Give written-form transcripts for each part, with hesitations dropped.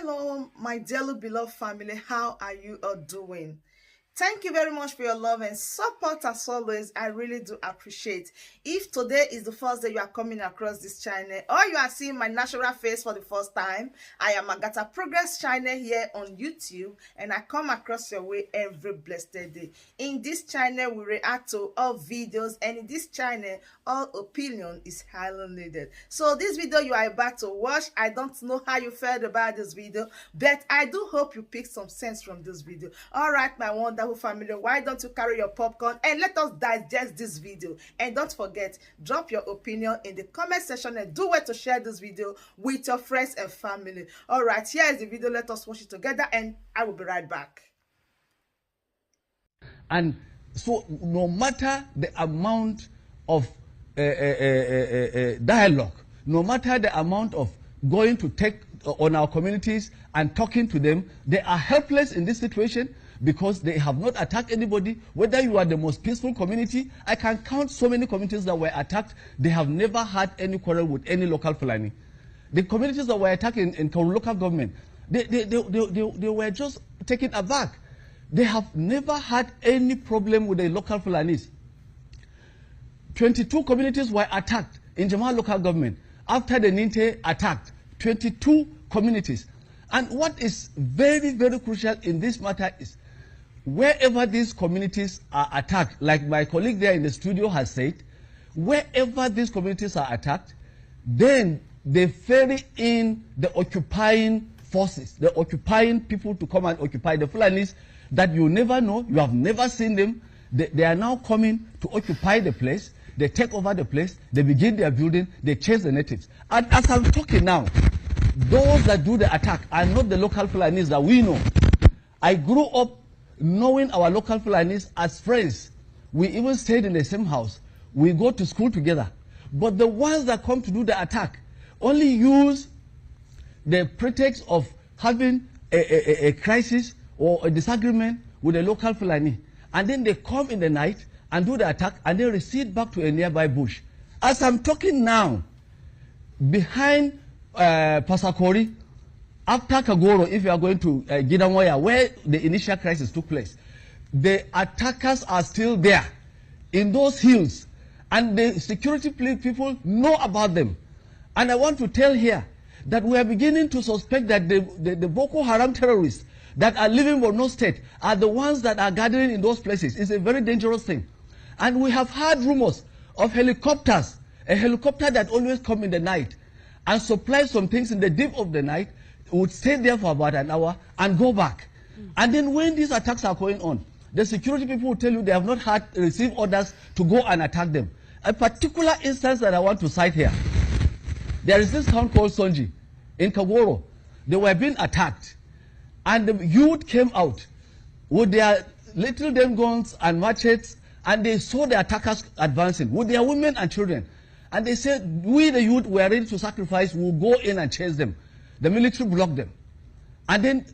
Hello, my dearly beloved family. How are you all doing? Thank you very much for your love and support as always. I really do appreciate. If today is the first day you are coming across this channel or you are seeing my natural face for the first time, I am Agatha Progress channel here on YouTube and I come across your way every blessed day. In this channel, we react to all videos and in this channel, all opinion is highly needed. So this video you are about to watch, I don't know how you felt about this video, but I do hope you pick some sense from this video. All right, my wonderful family, why don't you carry your popcorn and let us digest this video? And don't forget, drop your opinion in the comment section and do well to share this video with your friends and family. All right, here is the video. Let us watch it together and I will be right back. And so no matter the amount of dialogue, no matter the amount of going to take on our communities and talking to them, they are helpless in this situation because they have not attacked anybody. Whether you are the most peaceful community, I can count so many communities that were attacked. They have never had any quarrel with any local Fulani. The communities that were attacked in local government, they were just taken aback. They have never had any problem with the local Fulanis. 22 communities were attacked in Jamal local government. After the Ninte attacked, 22 communities. And what is very, very crucial in this matter is wherever these communities are attacked, like my colleague there in the studio has said, wherever these communities are attacked, then they ferry in the occupying forces, the occupying people to come and occupy. The Fulanis that you never know, you have never seen them, they are now coming to occupy the place. They take over the place, they begin their building, they chase the natives. And as I'm talking now, those that do the attack are not the local Fulanis that we know. I grew up knowing our local Fulanis as friends. We even stayed in the same house. We go to school together. But the ones that come to do the attack only use the pretext of having a crisis or a disagreement with a local Fulani. And then they come in the night and do the attack and then recede back to a nearby bush. As I'm talking now, behind Pasakori, after Kagoro, if you are going to Gidamoya, where the initial crisis took place, the attackers are still there in those hills. And the security people know about them. And I want to tell here that we are beginning to suspect that the Boko Haram terrorists that are living in Borno State are the ones that are gathering in those places. It's a very dangerous thing. And we have heard rumors of helicopters, a helicopter that always comes in the night and supplies some things in the deep of the night, would stay there for about an hour and go back. And then when these attacks are going on, the security people will tell you they have not received orders to go and attack them. A particular instance that I want to cite here, there is this town called Sonji in Kagoro. They were being attacked. And the youth came out with their little them guns and machetes, and they saw the attackers advancing with their women and children. And they said, we the youth were ready to sacrifice, we'll go in and chase them. The military blocked them. And then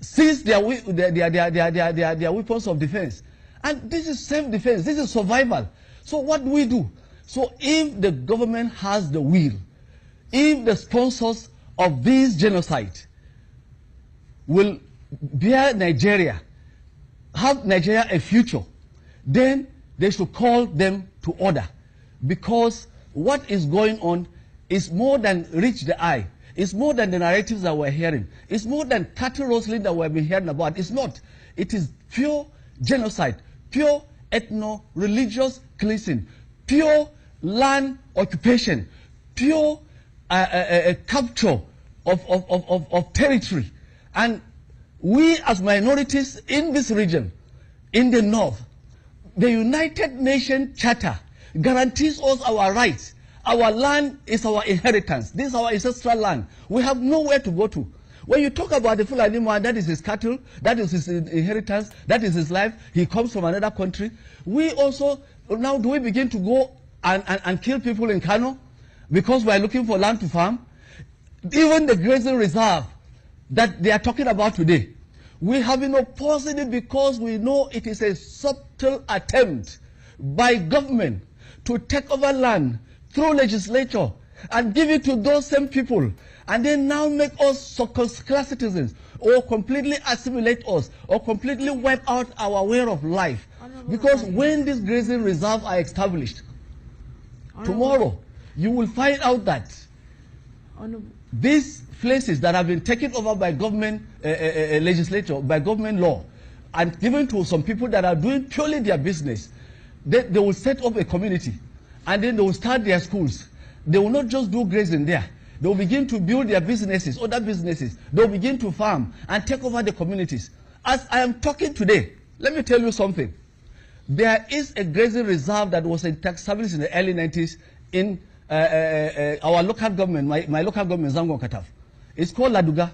seized their weapons of defense. And this is self-defense, this is survival. So what do we do? So if the government has the will, if the sponsors of this genocide will bear Nigeria, have Nigeria a future, then they should call them to order. Because what is going on is more than reach the eye. It's more than the narratives that we're hearing. It's more than cattle rustling that we've been hearing about. It's not. It is pure genocide, pure ethno-religious cleansing, pure land occupation, pure capture of territory. And we as minorities in this region, in the north, the United Nations Charter guarantees us our rights. Our land is our inheritance. This is our ancestral land. We have nowhere to go to. When you talk about the Fulani man, that is his cattle, that is his inheritance, that is his life. He comes from another country. We also, now do we begin to go and kill people in Kano because we are looking for land to farm? Even the grazing reserve that they are talking about today, we have been opposing it because we know it is a subtle attempt by government to take over land through legislature and give it to those same people and then now make us second-class citizens, or completely assimilate us, or completely wipe out our way of life. Because when these grazing reserves are established, tomorrow you will find out that these places that have been taken over by government legislature, by government law, and given to some people that are doing purely their business, they will set up a community, and then they will start their schools. They will not just do grazing there. They will begin to build their businesses, other businesses. They will begin to farm and take over the communities. As I am talking today, let me tell you something. There is a grazing reserve that was established in the early 90s in our local government, my local government, Zangon Kataf. It's called Laduga.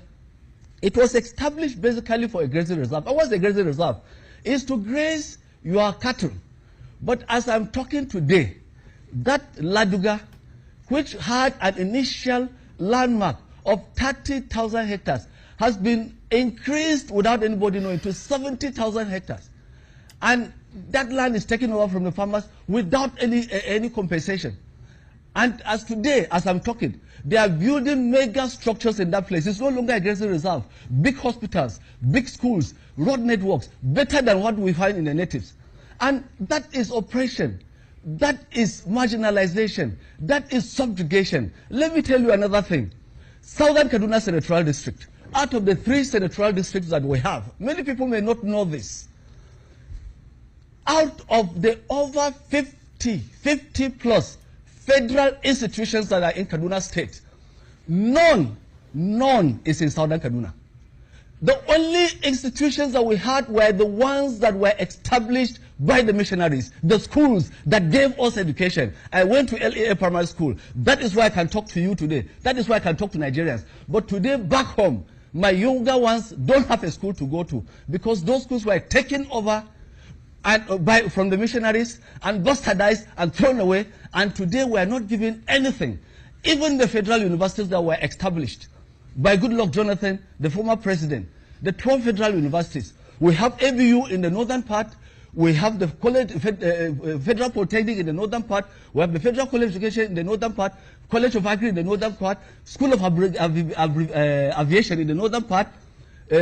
It was established basically for a grazing reserve. And what's a grazing reserve? It's to graze your cattle. But as I'm talking today, that Laduga, which had an initial landmark of 30,000 hectares, has been increased without anybody knowing to 70,000 hectares. And that land is taken over from the farmers without any compensation. And as today, as I'm talking, they are building mega structures in that place. It's no longer a grazing reserve. Big hospitals, big schools, road networks, better than what we find in the natives. And that is oppression. That is marginalization. That is subjugation. Let me tell you another thing. Southern Kaduna Senatorial District, out of the 3 senatorial districts that we have, many people may not know this. Out of the over 50 plus federal institutions that are in Kaduna State, none is in Southern Kaduna. The only institutions that we had were the ones that were established by the missionaries, the schools that gave us education. I went to LAA Primary School. That is why I can talk to you today. That is why I can talk to Nigerians. But today, back home, my younger ones don't have a school to go to because those schools were taken over and from the missionaries and bastardized and thrown away, and today we are not given anything. Even the federal universities that were established by Goodluck Jonathan, the former president, the 12 federal universities. We have ABU in the northern part, we have the college, Federal Polytechnic in the northern part, we have the Federal College of Education in the northern part, College of Agri in the northern part, School of Aviation in the northern part,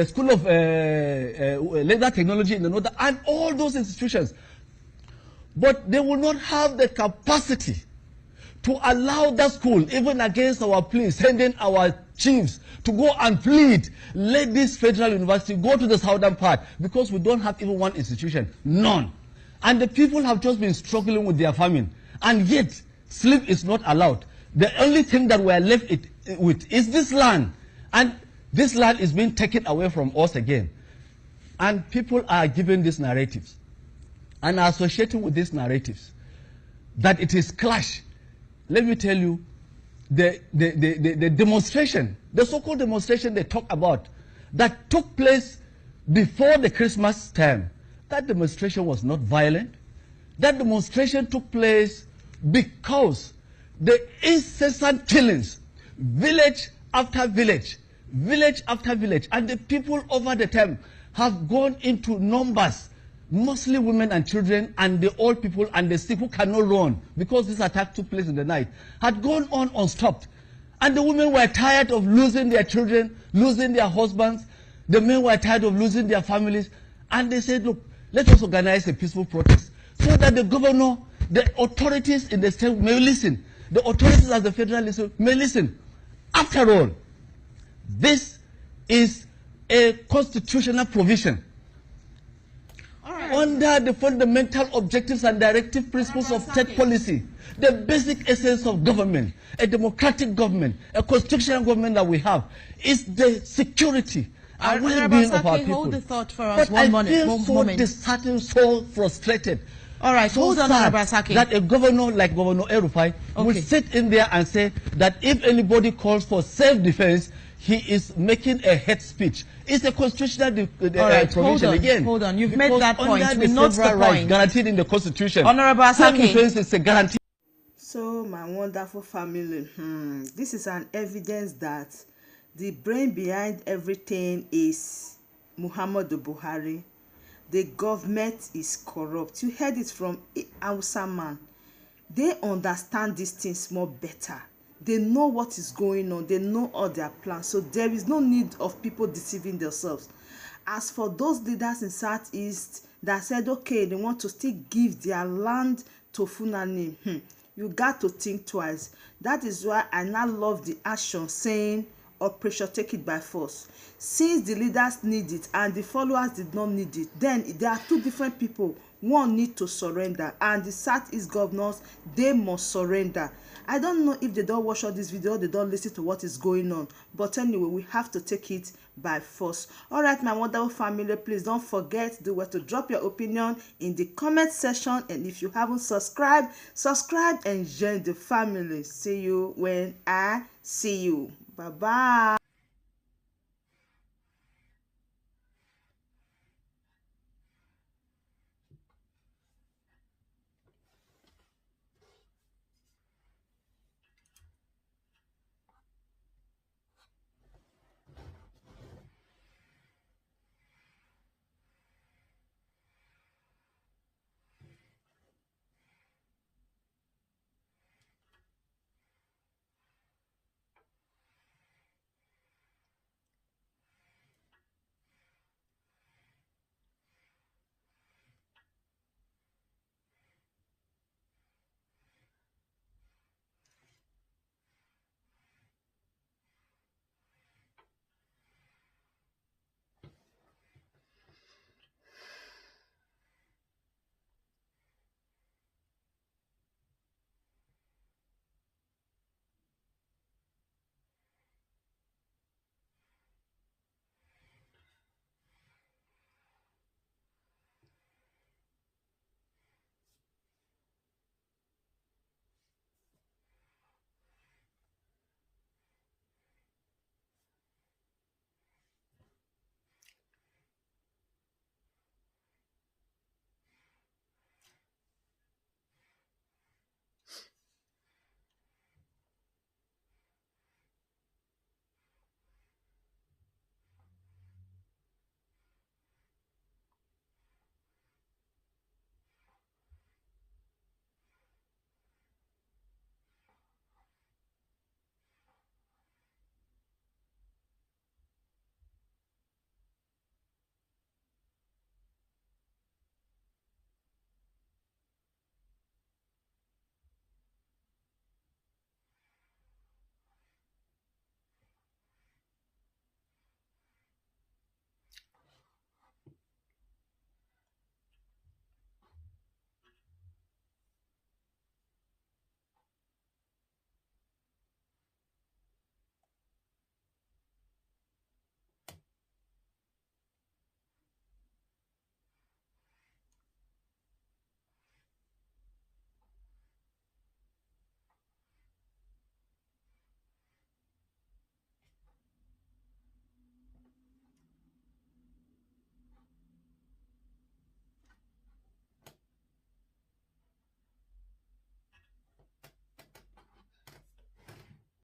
School of Laser Technology in the northern, and all those institutions. But they will not have the capacity to allow that school, even against our pleas, sending our chiefs to go and plead, let this federal university go to the southern part, because we don't have even one institution, none. And the people have just been struggling with their famine, and yet sleep is not allowed. The only thing that we are left with is this land, and this land is being taken away from us again. And people are given these narratives and are associating with these narratives that it is clash. Let me tell you, the demonstration, the so-called demonstration they talk about, that took place before the Christmas time, that demonstration was not violent. That demonstration took place because the incessant killings, village after village, and the people over the time have gone into numbers, mostly women and children and the old people and the sick who cannot run because this attack took place in the night, had gone on unstopped. And the women were tired of losing their children, losing their husbands. The men were tired of losing their families. And they said, look, let us organize a peaceful protest so that the governor, the authorities in the state may listen. The authorities at the federal level may listen. After all, this is a constitutional provision. Under the fundamental objectives and directive principles of state policy, the basic essence of government, a democratic government, a constitutional government that we have, is the security and well-being of our people. Hold the thought for us. But I feel so disheartened, so frustrated. All right, so hold on, Arabasaki. That a governor like Governor El-Rufai will sit in there and say that if anybody calls for self-defense, he is making a hate speech. It's a constitutional provision again. Hold on, you've made that point. We note the point guaranteed in the Constitution. Honorable Asaki. Self-defense is a guarantee. So, my wonderful family, this is an evidence that the brain behind everything is Muhammadu Buhari. The government is corrupt. You heard it from Hausa man. They understand these things more better They know what is going on. They know all their plans. So there is no need of people deceiving themselves. As for those leaders in Southeast that said, okay, they want to still give their land to Fulani, you got to think twice. That is why I now love the action saying, Operation Take It by Force. Since the leaders need it and the followers did not need it, then there are two different people. One need to surrender, and the Southeast governors, they must surrender. I don't know if they don't watch all this video, they don't listen to what is going on, but anyway, we have to take it by force. All right, my wonderful family, please don't forget to drop your opinion in the comment section, and if you haven't subscribed, subscribe and join the family. See you when I see you. Bye bye.